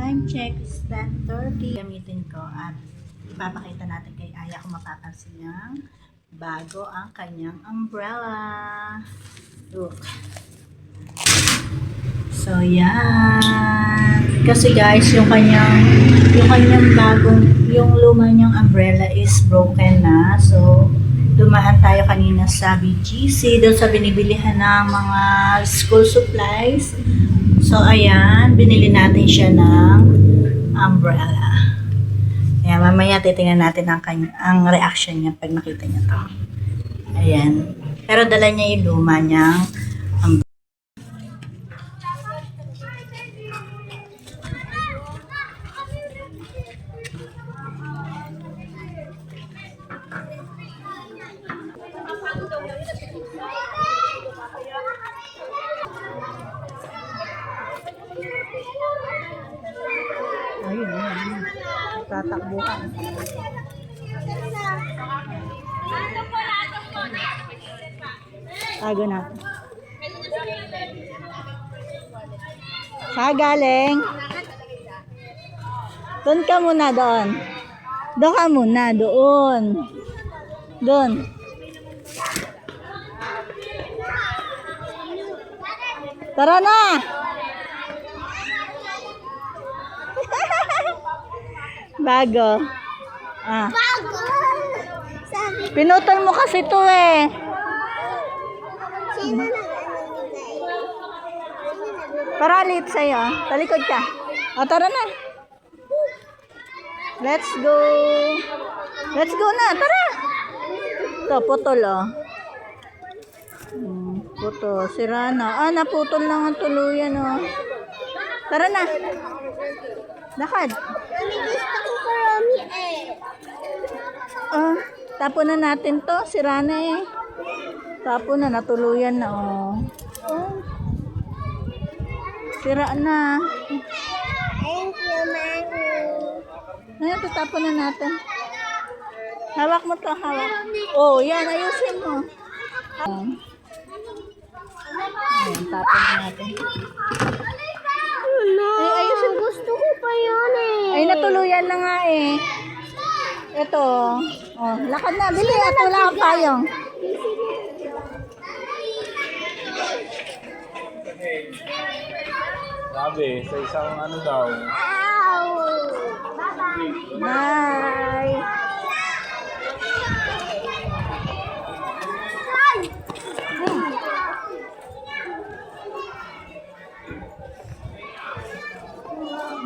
Time check is 10:30. Gamitin ko at ipapakita natin kay Aya kung mapapansin niyang bago ang kanyang umbrella. Look. So, yan. Kasi guys, yung kanyang yung luma niyang umbrella is broken na. So, dumaan tayo kanina sa BGC, doon sa binibilihan ng mga school supplies. So, ayan, binili natin siya ng umbrella. Ayan, mamaya titingnan natin ang reaction niya pag nakita niya to. Ayan. Pero dala niya yung luma niyang umbrella. Ayun. Tatakbuhan. Tago na. Galing. Doon ka muna doon. Doon ka muna doon. Doon. Tara na. Bago. Bago! Sabi, Pinutol mo kasi to eh. sino nag-anibigay? Paralit sa'yo. Talikod ka. O, tara na. Let's go. Let's go na. Tara. Ito, putol oh. Putol. Sira na. Naputol lang ang tuluyan oh. Tara na. Lakad. Mami, gusto ko karami eh. Tapon na natin to. Sira na eh. Tapon na. Natuluyan na oh. Sira na. Thank you, Mami. Ngayon, tatapon na natin. Hawak mo to, hawak. Oh, yan. Ayusin mo. Ayan, tapon na natin. Ay, ayusin. Gusto ko pa yun eh. Ay, natuluyan na nga eh. Ito. Oh, lakad na. Bili. Ito lang ang payong. Sabi, sa isang ano daw. Ow! Bye-bye. Bye.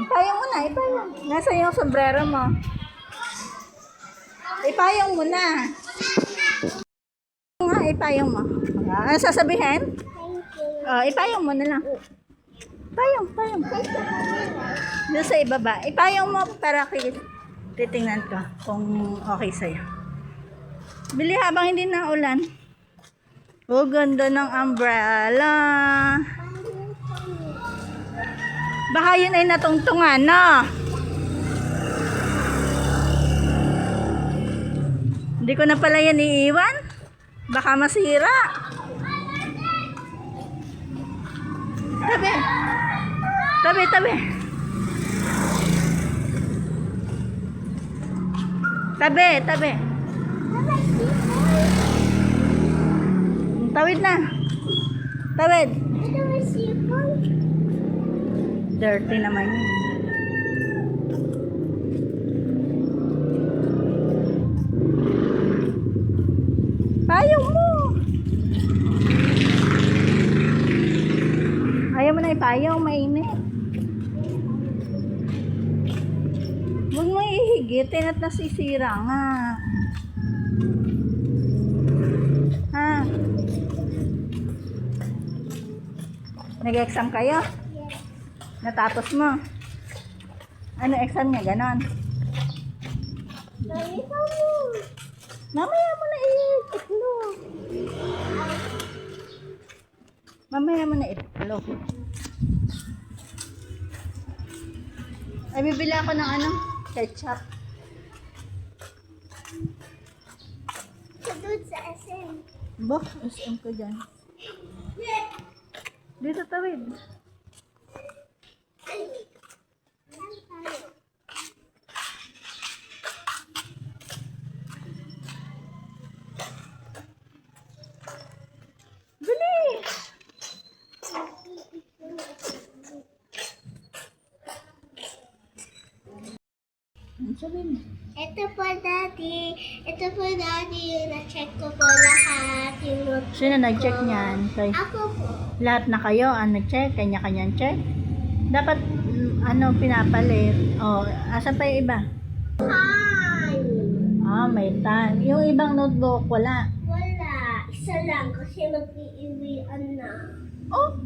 Ipayong mo na, ipayong. Nasa yung sombrero mo. Ipayong mo na. Ipayong mo. Ano sasabihin? Thank you. Ipayong mo na lang. Payong. Doon sa ibaba. Ipayong mo para titingnan ko kung okay sa'yo. Bili habang hindi na ulan. Oh, ganda ng umbrella. Baka yun ay natungtungan, no? Hindi ko na pala yan iiwan. Baka masira. Tabi. Tawid na. Tawid. Ito may sipon. Dirty naman yun. Payong mo. Ayaw mo na ipayong, mainit. Huwag mo ihigitin at nasisira nga. Ha? Nag-exam kayo? Natapos mo? Ano exam niya? Ganon. Mamaya mo na itlog. Ay, bibili ako ng ketchup. Sa doon sa SM. SM ko dyan. Dito tawid. Bilis! Ano sabihin mo? Ito po, Daddy. Ito po, Daddy. Na-check ko po lahat. Yung note Sino nag-check niyan? Ako po. Lahat na kayo ang nag-check? Kanya-kanyang check? Dapat, pinapalit. Oh, asan pa yung iba? Hi! Ah, may tan. Yung ibang notebook, wala. Wala. Isa lang kasi mag-iiwian na. Oh,